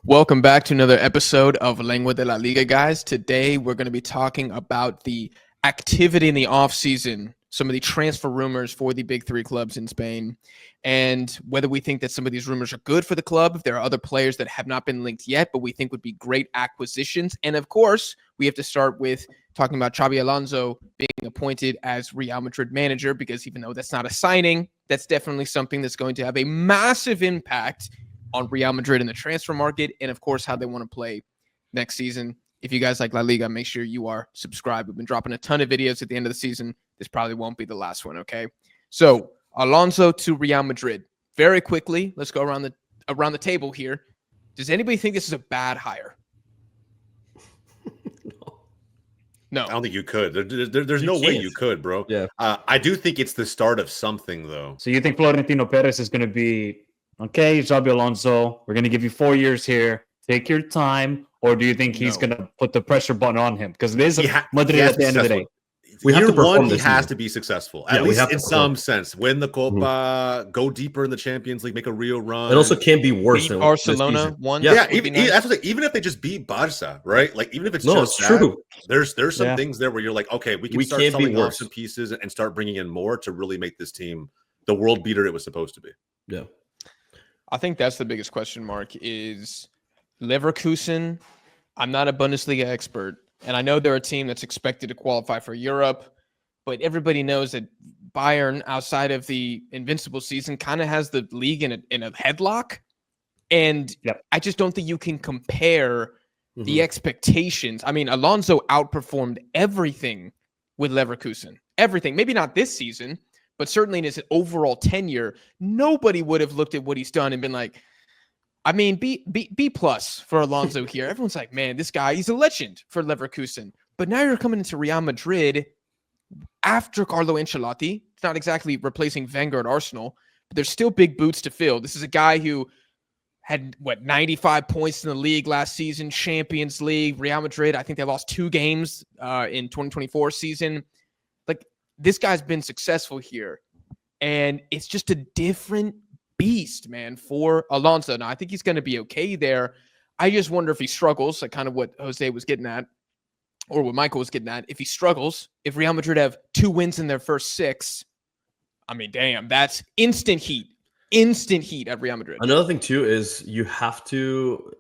Welcome back to another episode of Lengua de la Liga, guys. Today, we're going to be talking about the activity in the offseason, some of the transfer rumors for the big three clubs in Spain, and whether we think that some of these rumors are good for the club, if there are other players that have not been linked yet, but we think would be great acquisitions. And of course, we have to start with talking about Xabi Alonso being appointed as Real Madrid manager, because even though that's not a signing, that's definitely something that's going to have a massive impact on Real Madrid in the transfer market, and of course, how they want to play next season. If you guys like La Liga, make sure you are subscribed. We've been dropping a ton of videos at the end of the season. This probably won't be the last one, okay? So, Alonso to Real Madrid. Very quickly, let's go around the table here. Does anybody think this is a bad hire? No. I don't think you could. There's no way you could, bro. Yeah. I do think it's the start of something, though. So you think Florentino Perez is going to be, okay, Xabi Alonso, we're going to give you 4 years here. Take your time. Or do you think he's going to put the pressure button on him? Because it is Madrid at the end of the day. We have to perform. He has to be successful, at least in some sense. Win the Copa, go deeper in the Champions League, make a real run. It also can't be worse than Barcelona won. Yeah, even if they just beat Barca, right? Like even if it's just true. There's some things there where you're like, okay, we can start selling off some pieces and start bringing in more to really make this team the world beater it was supposed to be. Yeah, I think that's the biggest question mark is Leverkusen. I'm not a Bundesliga expert. And I know they're a team that's expected to qualify for Europe, but everybody knows that Bayern, outside of the invincible season, kind of has the league in a headlock. And I just don't think you can compare the expectations. I mean, Alonso outperformed everything with Leverkusen. Everything. Maybe not this season, but certainly in his overall tenure, nobody would have looked at what he's done and been like, I mean, B plus for Alonso here. Everyone's like, man, this guy, he's a legend for Leverkusen. But now you're coming into Real Madrid after Carlo Ancelotti. It's not exactly replacing Wenger at Arsenal, but there's still big boots to fill. This is a guy who had, 95 points in the league last season, Champions League, Real Madrid. I think they lost 2 games in 2024 season. Like, this guy's been successful here. And it's just a different beast, man, for Alonso. Now, I think he's going to be okay there. I just wonder if he struggles, like kind of what Jose was getting at, or what Michael was getting at. If he struggles, if Real Madrid have 2 wins in their first 6, I mean, damn, that's instant heat at Real Madrid. Another thing, too, is you have to,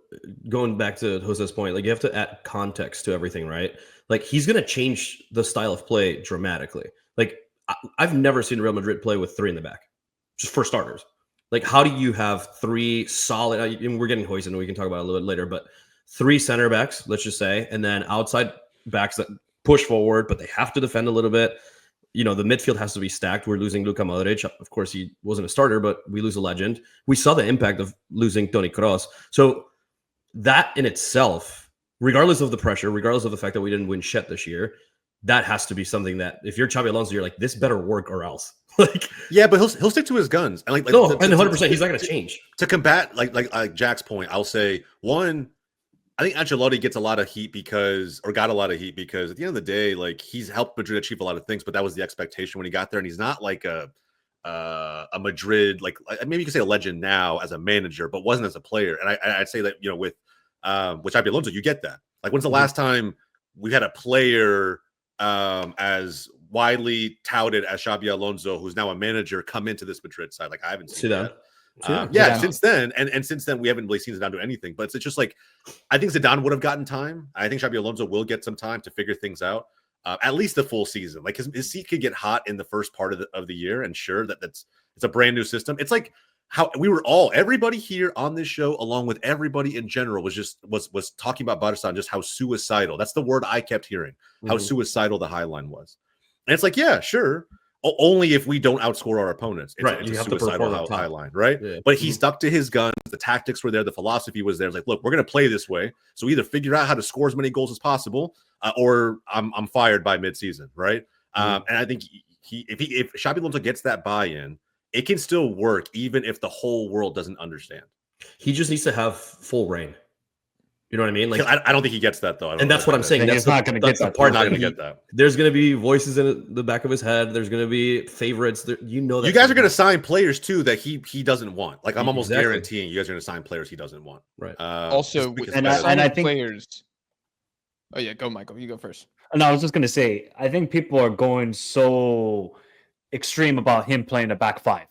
going back to Jose's point, like you have to add context to everything, right? Like he's going to change the style of play dramatically. Like I've never seen Real Madrid play with 3 in the back, just for starters. Like, how do you have 3 solid, and we're getting hoisted, and we can talk about it a little bit later, but 3 center backs, let's just say, and then outside backs that push forward, but they have to defend a little bit. You know, the midfield has to be stacked. We're losing Luka Modric. Of course, he wasn't a starter, but we lose a legend. We saw the impact of losing Toni Kroos. So that in itself, regardless of the pressure, regardless of the fact that we didn't win shit this year, that has to be something that if you're Xabi Alonso, you're like, this better work or else. Like, yeah, but he'll stick to his guns, and no, and 100%, he's not going to change to combat like Jack's point. I'll say one. I think Ancelotti got a lot of heat because at the end of the day, like he's helped Madrid achieve a lot of things, but that was the expectation when he got there, and he's not like a Madrid like maybe you could say a legend now as a manager, but wasn't as a player. And I'd say that with Xabi Alonso, you get that. Like when's the last time we had a player as widely touted as Xabi Alonso, who's now a manager, come into this Madrid side? Like I haven't seen that. Since then, and since then we haven't really seen Zidane do anything. But it's just like I think Zidane would have gotten time. I think Xabi Alonso will get some time to figure things out, at least the full season. Like his seat could get hot in the first part of the year, and sure it's a brand new system. It's like how everybody here on this show, along with everybody in general, was talking about Barca and just how suicidal. That's the word I kept hearing. How suicidal the Highline was. And it's like, yeah, sure. Only if we don't outscore our opponents. It's you a have to suicidal Highline, right? Yeah. But he stuck to his guns. The tactics were there. The philosophy was there. It's like, look, we're going to play this way. So either figure out how to score as many goals as possible, or I'm fired by midseason, right? And I think if Xabi Alonso gets that buy-in, it can still work even if the whole world doesn't understand. He just needs to have full reign. You know what I mean? Like, I don't think he gets that though. And that's what I'm saying. He's not going to get that. Part not going to get that. There's going to be voices in the back of his head. There's going to be favorites. That you guys are going to sign players too that he doesn't want. Like I'm almost Exactly. guaranteeing you guys are going to sign players he doesn't want. Right. Also, and I think players. Oh yeah, go Michael. You go first. No, I was just going to say, I think people are going so extreme about him playing a back five.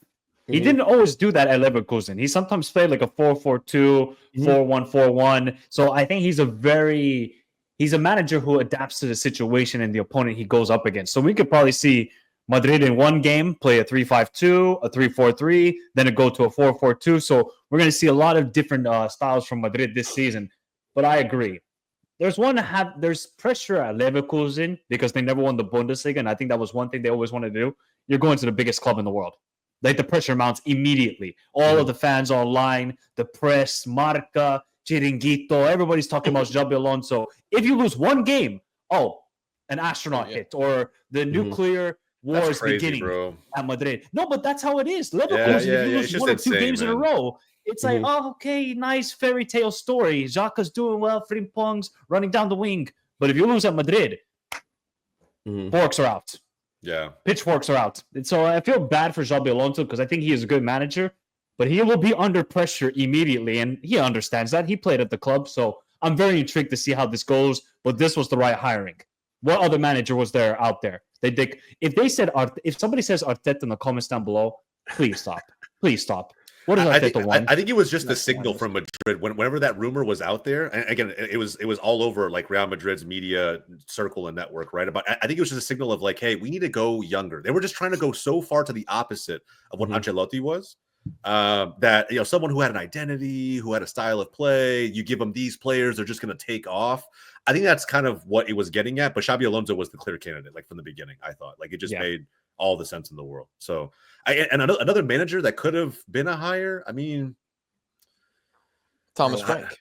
He didn't always do that at Leverkusen. He sometimes played like a 4-4-2, 4-1-4-1. So I think he's a manager who adapts to the situation and the opponent he goes up against. So we could probably see Madrid in one game play a 3-5-2, a 3-4-3, then it go to a 4-4-2. So we're going to see a lot of different styles from Madrid this season. But I agree. There's pressure at Leverkusen because they never won the Bundesliga, and I think that was one thing they always wanted to do. You're going to the biggest club in the world. Like the pressure mounts immediately. All of the fans online, the press, Marca, Chiringuito, everybody's talking about Xabi Alonso. If you lose one game, an astronaut hit or the nuclear war is beginning at Madrid. No, but that's how it is. Leverkusen, if you lose one or two games in a row, it's like, okay, nice fairy tale story. Xhaka's doing well, Frimpong's running down the wing. But if you lose at Madrid, forks are out. Yeah. Pitchforks are out. And so I feel bad for Xabi Alonso because I think he is a good manager, but he will be under pressure immediately, and he understands that. He played at the club, so I'm very intrigued to see how this goes, but this was the right hiring. What other manager was there out there? If somebody says Arteta in the comments down below, please stop. Please stop. What is Arteta want? I think it was just the signal from Madrid whenever that rumor was out there. And again, it was all over like Real Madrid's media circle and network, right? But I think it was just a signal of like, hey, we need to go younger. They were just trying to go so far to the opposite of what Ancelotti was. That someone who had an identity, who had a style of play, you give them these players, they're just going to take off. I think that's kind of what it was getting at. But Xabi Alonso was the clear candidate, like from the beginning. I thought like it just made all the sense in the world. So, another manager that could have been a hire. I mean, Thomas Frank.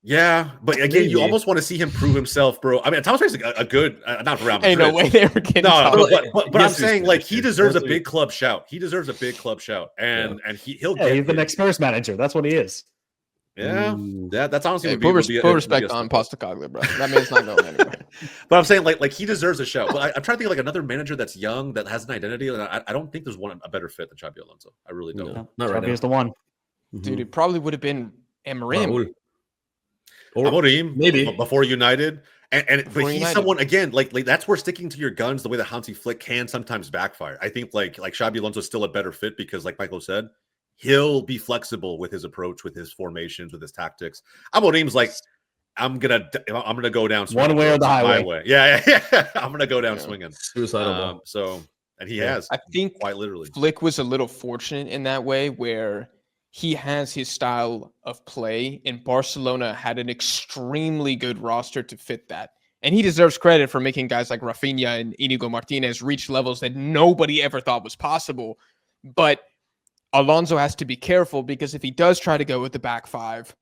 Yeah, but again, you almost want to see him prove himself, bro. I mean, Thomas Frank's a good, not for Real Madrid. Ain't no way they were getting. No, but I'm saying like he deserves a big club shout. He deserves a big club shout, and he'll get. He's the next Spurs manager. That's what he is. Yeah, that's honestly put respect on Postacoglu, bro. That man's not going anywhere. But I'm saying like he deserves a shout. But I'm trying to think of like another manager that's young that has an identity. And I don't think there's a better fit than Xabi Alonso. I really don't. No, not right now. Is the one. Dude, it probably would have been Amorim. Amorim, maybe before United, but he's United. someone again like that's where sticking to your guns the way that Hansi Flick can sometimes backfire. I think like Xabi Alonso is still a better fit because like Michael said, he'll be flexible with his approach, with his formations, with his tactics. Amorim's like, I'm gonna go down swinging. One way or the highway. Yeah. I'm gonna go down swinging. Suicidal. And he has. I think quite literally. Flick was a little fortunate in that way where he has his style of play, and Barcelona had an extremely good roster to fit that. And he deserves credit for making guys like Rafinha and Inigo Martinez reach levels that nobody ever thought was possible. But Alonso has to be careful because if he does try to go with the back five,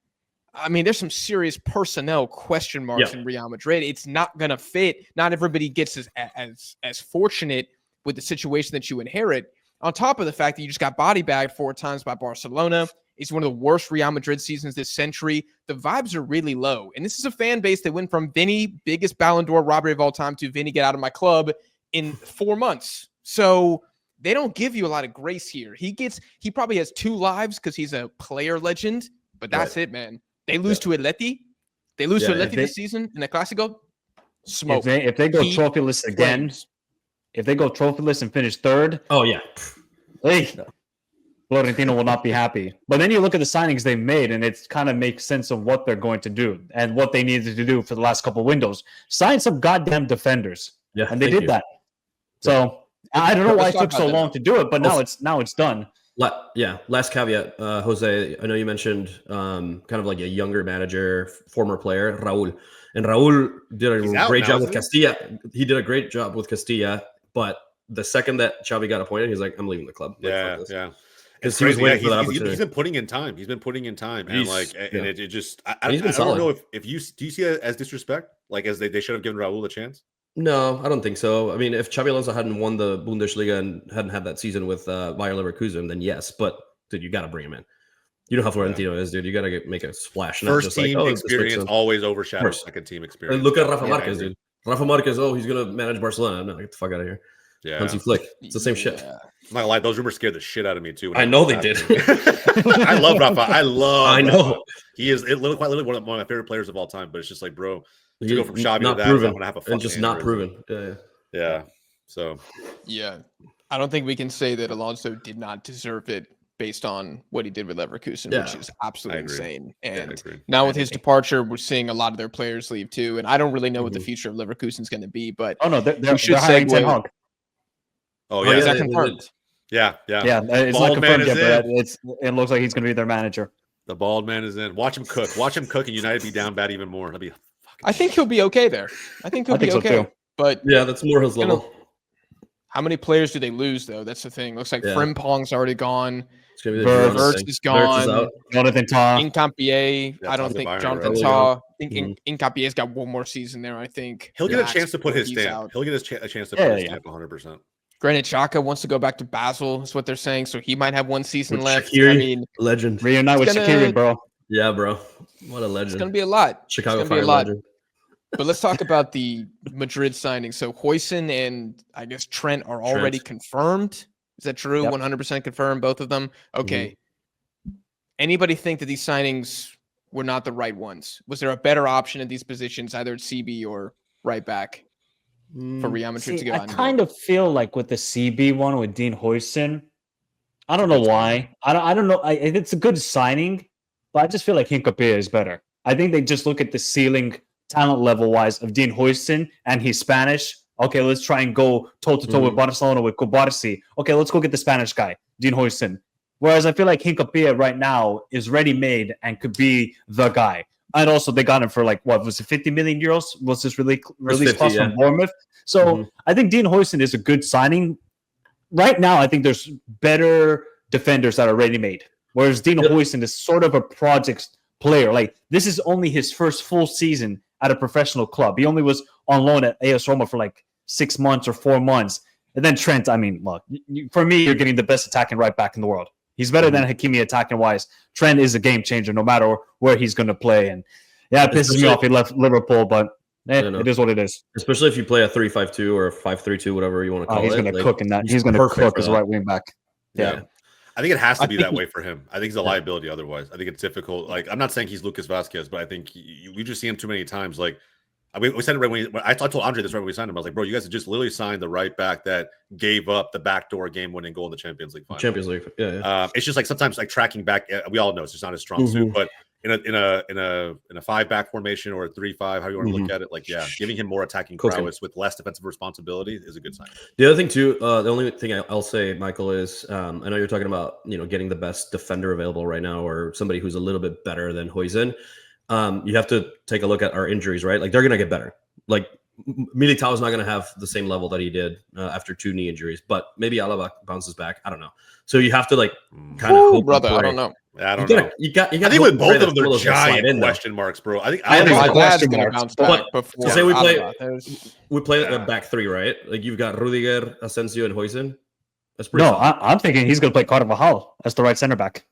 I mean, there's some serious personnel question marks in Real Madrid. It's not going to fit. Not everybody gets as fortunate with the situation that you inherit. On top of the fact that you just got body bagged 4 times by Barcelona. It's one of the worst Real Madrid seasons this century. The vibes are really low. And this is a fan base that went from Vinny, biggest Ballon d'Or robbery of all time, to Vinny, get out of my club in 4 months. So they don't give you a lot of grace here. He probably has 2 lives because he's a player legend, but that's it, man. They lose to Atleti. They lose to Atleti this season in the Clásico. Smoke. If they go trophyless again, if they go trophyless and finish 3rd, Florentino will not be happy. But then you look at the signings they made, and it kind of makes sense of what they're going to do and what they needed to do for the last couple of windows. Sign some goddamn defenders, and they did that. So I don't know why it took so long to do it, but now it's done. Last caveat, Jose. I know you mentioned kind of like a younger manager, former player, Raúl, and Raúl did a great job with Castilla. He did a great job with Castilla, but the second that Xavi got appointed, he's like, I'm leaving the club. Yeah. Because he was waiting for that opportunity. He's been putting in time. And it just I He's been don't know solid. if you do you see it as disrespect? Like as they should have given Raúl a chance? No, I don't think so. I mean, if Xabi Alonso hadn't won the Bundesliga and hadn't had that season with Bayer Leverkusen, then yes. But dude, you got to bring him in. You know how Florentino is, dude. You gotta make a splash. Not First just like, team oh, this experience looks always overshadows course. second team so... experience. Look at Rafa I Marquez, agree. dude. Rafa Marquez, oh, he's gonna manage Barcelona. No, get the fuck out of here. Yeah. Hansi Flick. It's the same shit. I'm not gonna lie, those rumors scared the shit out of me too. I know they did. I love Rafa. I know. Rafa. He is quite literally one of my favorite players of all time. But it's just like, bro, to go from Xavi not to that, proven, I'm gonna have a and just not proven. Yeah. So yeah, I don't think we can say that Alonso did not deserve it based on what he did with Leverkusen, which is absolutely insane. And now with his departure, we're seeing a lot of their players leave too. And I don't really know what the future of Leverkusen is going to be, but they're hiring Ten Hag. Oh yeah, is that confirmed? Yeah. It's not confirmed yet, but it looks like he's going to be their manager. The bald man is in. Watch him cook. Watch him cook, and United be down bad even more. That'd be. I think he'll be okay there. I think he'll be okay. So but yeah, that's more his level. How many players do they lose though? That's the thing. Looks like Frimpong's already gone. Verts is gone. Jonathan Tah. Incampier. I don't think Jonathan Tah. I think Incapier's got one more season there. I think he'll get a chance to put his stamp. He'll get a chance to put his stamp 100%. Granit Xhaka wants to go back to Basel. Is what they're saying. So he might have one season left. Shaqiri, I mean, legend. Reunite with Shaqiri, bro. Yeah, bro. What a legend. It's gonna be a lot. Chicago Fire legend. But let's talk about the Madrid signing. So Huijsen and I guess Trent are already confirmed. Is that true? Yep. 100% confirmed, both of them? Okay. Anybody think that these signings were not the right ones? Was there a better option at these positions, either at CB or right back for Real Madrid to go? I kind of feel like with the CB one with Dean Huijsen, I don't know why. I don't know. It's a good signing, but I just feel like Hincapie is better. I think they just look at the ceiling talent level wise of Dean Huijsen, and he's Spanish. Okay, let's try and go toe to toe with Barcelona with Kubarsi. Okay, let's go get the Spanish guy, Dean Huijsen. Whereas I feel like Hincapie right now is ready made and could be the guy. And also they got him for like what was it, 50 million euros? Was this release cost from Bournemouth? So I think Dean Huijsen is a good signing. Right now, I think there's better defenders that are ready made. Whereas Dean Huijsen is sort of a project player. Like this is only his first full season at a professional club. He only was on loan at AS Roma for like 6 months or 4 months. And then Trent, I mean, look, for me, you're getting the best attacking right back in the world. He's better than Hakimi attacking wise. Trent is a game changer no matter where he's going to play. And yeah, it pisses me off he left Liverpool, but it is what it is. Especially if you play a 3-5-2 or a 5-3-2, whatever you want to call it. He's going to cook in that. He's going to cook as a right wing back. Yeah. I think it has to be that way for him. I think he's a liability otherwise. I think it's difficult. Like, I'm not saying he's Lucas Vazquez, but I think we just see him too many times. Like, we said it right when I told Andre this right when we signed him. I was like, bro, you guys have just literally signed the right back that gave up the backdoor game-winning goal in the Champions League final. Champions League, yeah. It's just like sometimes like tracking back. We all know it's just not a strong suit, but in a 5-back formation or a 3-5, how you want to look at it, like giving him more attacking prowess with less defensive responsibility is a good sign. The other thing too, the only thing I'll say, Michael, is I know you're talking about getting the best defender available right now or somebody who's a little bit better than Huijsen. You have to take a look at our injuries, right? Like they're gonna get better. Like Militao is not gonna have the same level that he did after 2 knee injuries, but maybe Alaba bounces back. I don't know. So you have to like kind of hope. Brother, I don't know. I don't know. You got. I think with both of them, they're giant question marks, bro. I think Alad's gonna bounce back before. Say we play a back 3, right? Like you've got Rudiger, Asensio, and Huijsen. That's pretty. No, I'm thinking he's gonna play Carvajal as the right center back.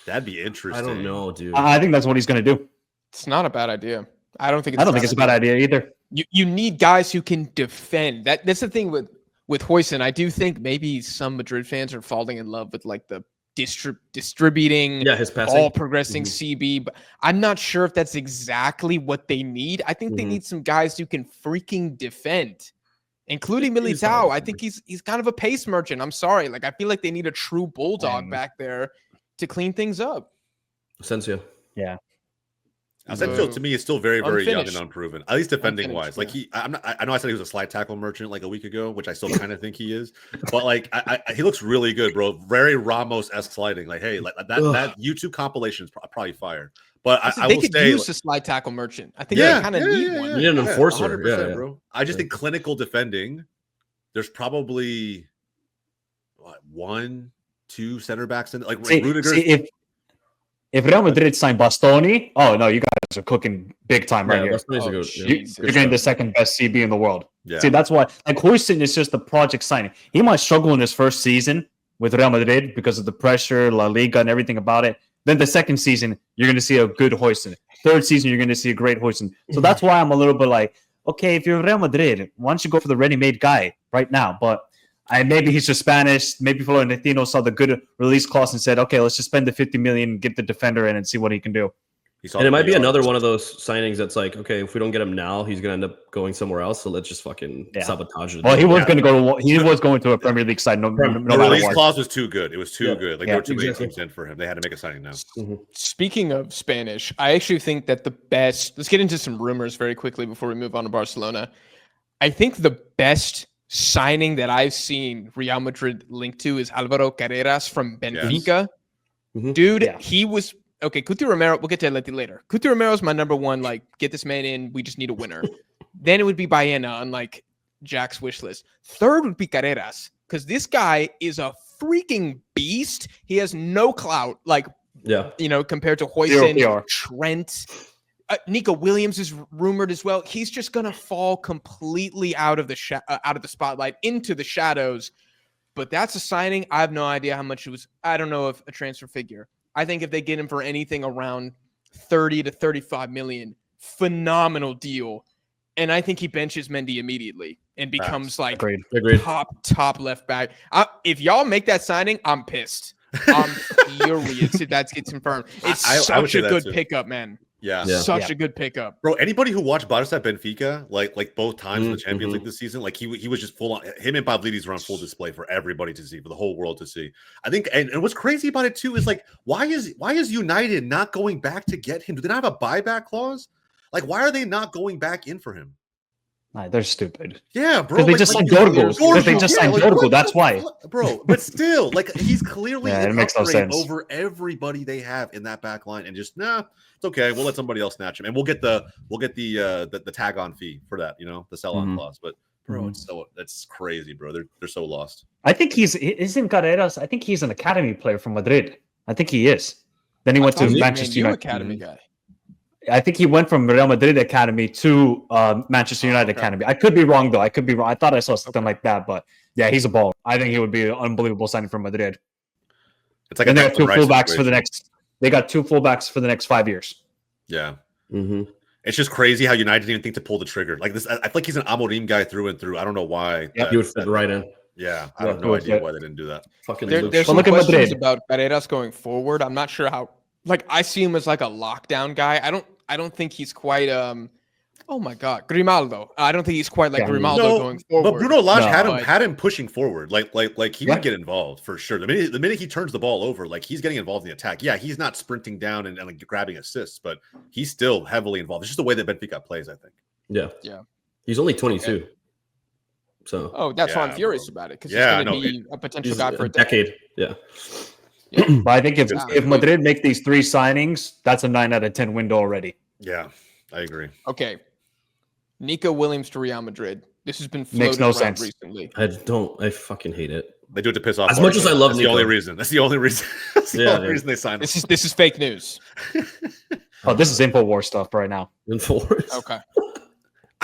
That'd be interesting. I don't know, dude. I think that's what he's gonna do. It's not a bad idea. I don't think it's a bad idea either. You need guys who can defend. That's the thing with Huijsen. I do think maybe some Madrid fans are falling in love with like the distributing, his passing, all progressing CB, but I'm not sure if that's exactly what they need. I think they need some guys who can freaking defend, including Militao. I think he's kind of a pace merchant. I'm sorry. Like I feel like they need a true bulldog back there to clean things up. Asensio. Yeah. Asensio to me is still very, very young and unproven, at least defending wise. Like I know I said he was a slide tackle merchant like a week ago, which I still kind of think he is, but like he looks really good, bro. Very Ramos-esque sliding. Like, hey, like that YouTube compilation is probably fire. But I will could say, use a slide tackle merchant. I think they kind of need one. You need an enforcer, bro. I just think clinical defending. There's probably 1, 2 center backs in like Rudiger. If Real Madrid signed Bastoni, oh no, you guys are cooking big time right here. You're getting the second best CB in the world. Yeah. See, that's why like Huijsen is just a project signing. He might struggle in his first season with Real Madrid because of the pressure, La Liga, and everything about it. Then the second season, you're going to see a good Huijsen. Third season, you're going to see a great Huijsen. So that's why I'm a little bit like, okay, if you're Real Madrid, why don't you go for the ready-made guy right now? But maybe he's just Spanish. Maybe Florentino saw the good release clause and said, okay, let's just spend the 50 million, get the defender in, and see what he can do. And it might be another one of those signings that's like, okay, if we don't get him now, he's gonna end up going somewhere else. So let's just fucking sabotage it. Well, he was going to a Premier League side. No the matter release what. clause was too good. It was too good. Like there were too many exactly. teams in for him. They had to make a signing now. Speaking of Spanish, I actually think that the best. Let's get into some rumors very quickly before we move on to Barcelona. I think the best signing that I've seen Real Madrid linked to is Alvaro Carreras from Benfica. Yes. Dude, he was. Okay, Cuti Romero, we'll get to Atleti later. Cuti Romero's my number one, like, get this man in, we just need a winner. Then it would be Baena on, like, Jack's wish list. Third would be Carreras, because this guy is a freaking beast. He has no clout, like, compared to Huijsen, Trent. Nico Williams is rumored as well. He's just going to fall completely out of the spotlight, into the shadows. But that's a signing. I have no idea how much it was. I don't know if a transfer figure. I think if they get him for anything around 30 to 35 million, phenomenal deal. And I think he benches Mendy immediately and becomes like top left back. If y'all make that signing, I'm pissed. I'm furious if that gets confirmed. It's such a good pickup, man. Yeah. Such a good pickup. Bro, anybody who watched Barca at Benfica, like both times in the Champions League this season, like he was just full on. Him and Pavlidis were on full display for everybody to see, for the whole world to see. I think, and what's crazy about it too is like, why is United not going back to get him? Do they not have a buyback clause? Like, why are they not going back in for him? They're stupid. Yeah, bro. They just signed Dorgo. They just signed Dorgo. That's why, bro. But still, like, he's clearly it makes no sense over everybody they have in that back line, and just it's okay. We'll let somebody else snatch him, and we'll get the tag on fee for that, the sell on clause. But bro, that's crazy, bro. They're so lost. I think isn't Carreras. I think he's an academy player from Madrid. I think he is. Then he went to Manchester United. Academy guy. I think he went from Real Madrid Academy to Manchester United Academy. I could be wrong, though. I could be wrong. I thought I saw something like that, but yeah, he's a baller. I think he would be an unbelievable signing for Madrid. It's like and they have two fullbacks for the next. They got two fullbacks for the next 5 years. Yeah, It's just crazy how United didn't even think to pull the trigger. Like this, I feel like he's an Amorim guy through and through. I don't know why. Yeah, he would fit right in. Yeah, I have no idea why they didn't do that. There's some questions about Carreras going forward. I'm not sure how. Like, I see him as like a lockdown guy. I don't think he's quite oh my god, Grimaldo. I don't think he's quite like Grimaldo going forward. But Bruno Lage had him pushing forward. Like he would get involved for sure. The minute he turns the ball over, like he's getting involved in the attack. Yeah, he's not sprinting down and like grabbing assists, but he's still heavily involved. It's just the way that Benfica plays, I think. Yeah. He's only 22. Okay. So that's why I'm furious about it, because he's going to be a potential guy for a decade. Yeah. But I think if Madrid make these 3 signings, that's a 9 out of 10 window already. Yeah, I agree. Okay. Nico Williams to Real Madrid. This has been floated around recently. I fucking hate it. They do it to piss off. As much as I love Nico. That's the only reason. That's the only reason they signed him. This is fake news. This is InfoWars stuff right now. InfoWars. Okay.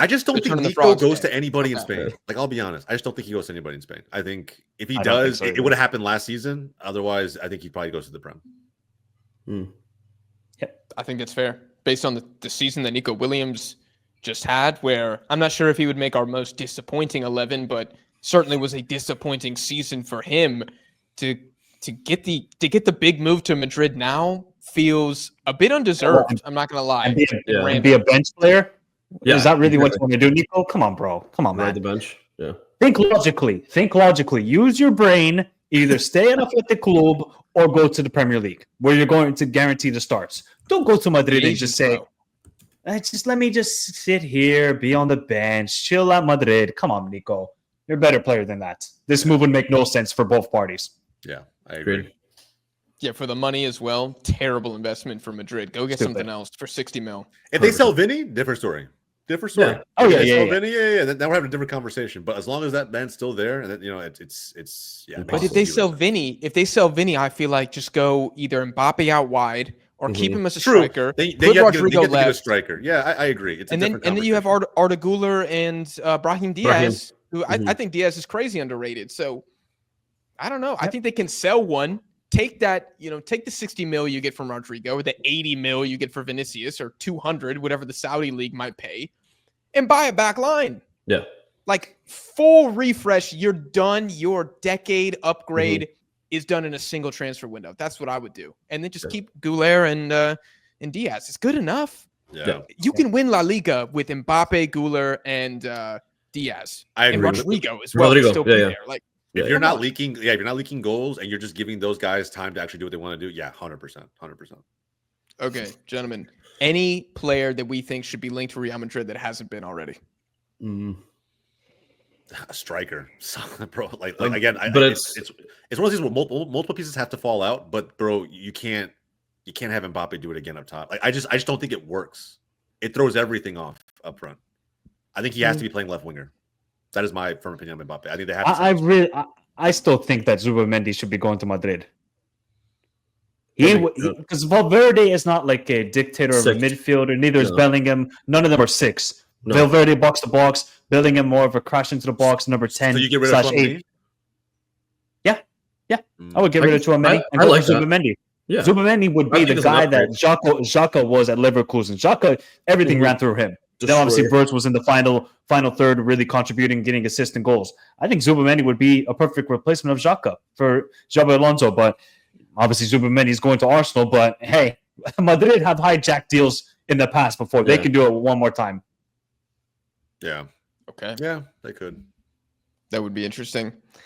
I just don't think Nico goes to anybody in Spain. Like, I'll be honest. I just don't think he goes to anybody in Spain. I think if he does, it would have happened last season. Otherwise, I think he probably goes to the Prem. Yeah, I think that's fair. Based on the season that Nico Williams just had, where I'm not sure if he would make our most disappointing 11, but certainly was a disappointing season for him. To get the big move to Madrid now feels a bit undeserved. I'm not going to lie. And be a bench player? Yeah. Is that really what you want to do, Nico? Come on, bro. Come on, man. Ride the bench. Yeah. Think logically. Use your brain. Either stay at Athletic Club or go to the Premier League, where you're going to guarantee the starts. Don't go to Madrid and just say, let me just sit here, be on the bench, chill at Madrid. Come on, Nico. You're a better player than that. This move would make no sense for both parties. Yeah, I agree. Yeah, for the money as well. Terrible investment for Madrid. Go get something else for 60 mil. If they sell Vinny, different story. Different story. Yeah. Oh yeah. Vinny, yeah. Then we're having a different conversation. But as long as that band's still there, and it's. But if they sell Vinny, I feel like just go either Mbappe out wide or keep him as a striker. They get a striker. Yeah, I agree. It's and then you have Arda Güler and Brahim Diaz, who I think Diaz is crazy underrated. So I don't know. I think they can sell one take that, take the 60 mil you get from Rodrigo, or the 80 mil you get for Vinicius, or 200, whatever the Saudi league might pay, and buy a back line. Yeah. Like full refresh, you're done. Your decade upgrade is done in a single transfer window. That's what I would do. And then just keep Goulet and Diaz. It's good enough. Yeah. You can win La Liga with Mbappe, Goulet, and Diaz. I And agree. Rodrigo as well. Rodrigo, Still yeah, be yeah. there. Like, If Yeah. you're not leaking, if you're not leaking goals and you're just giving those guys time to actually do what they want to do, 100%. okay, gentlemen, any player that we think should be linked to Real Madrid that hasn't been already? A striker, bro. Like again, but it's one of these where multiple pieces have to fall out. But bro, you can't have Mbappe do it again up top. Like I just don't think it works. It throws everything off up front. I think he has to be playing left winger. That is my firm opinion on Mbappe. I think they have. I still think that Zubamendi should be going to Madrid. Because Valverde is not like a dictator of a midfielder. Neither is Bellingham. None of them are 6. No. Valverde box to box. Bellingham more of a crash into the box. Number 10 So you get rid of 8. Yeah. I would get rid of Chouameni and I go like for that. Zubamendi. Yeah. Zubamendi would be the guy that Xhaka was at Leverkusen. Xhaka, everything ran through him. Then obviously Wirtz was in the final third, really contributing, getting assists and goals. I think Zubamendi would be a perfect replacement of Xhaka for Xabi Alonso, but obviously Zubamendi is going to Arsenal. But hey, Madrid have hijacked deals in the past before. They can do it one more time. Yeah. Okay. Yeah, they could. That would be interesting.